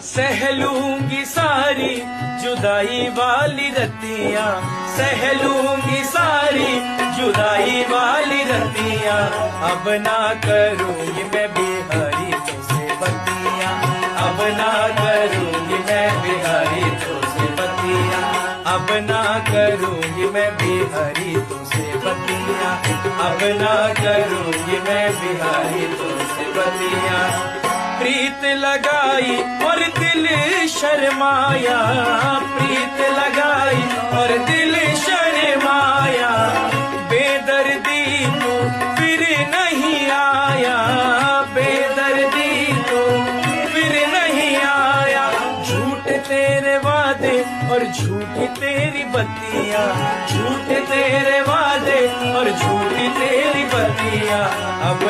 सह लूंगी सारी जुदाई वाली रतियां, सह लूंगी सारी जुदाई वाली रतियां। अब ना करूंगी मैं बिहारी तुझसे बतियां, अब ना करूंगी मैं बिहारी तुझसे बतियां, अब ना करूंगी मैं बिहारी तुझसे बतियां, अब ना करूंगी मैं बिहारी तुझसे बतियां। प्रीत लगाई और दिल शर्माया, प्रीत लगाई और दिल शर्माया। बेदर्दी तू फिर नहीं आया, बेदर्दी तू फिर नहीं आया। झूठ तेरे वादे और झूठी तेरी बत्तियां, झूठ तेरे वादे और झूठी तेरी बत्तियां। अब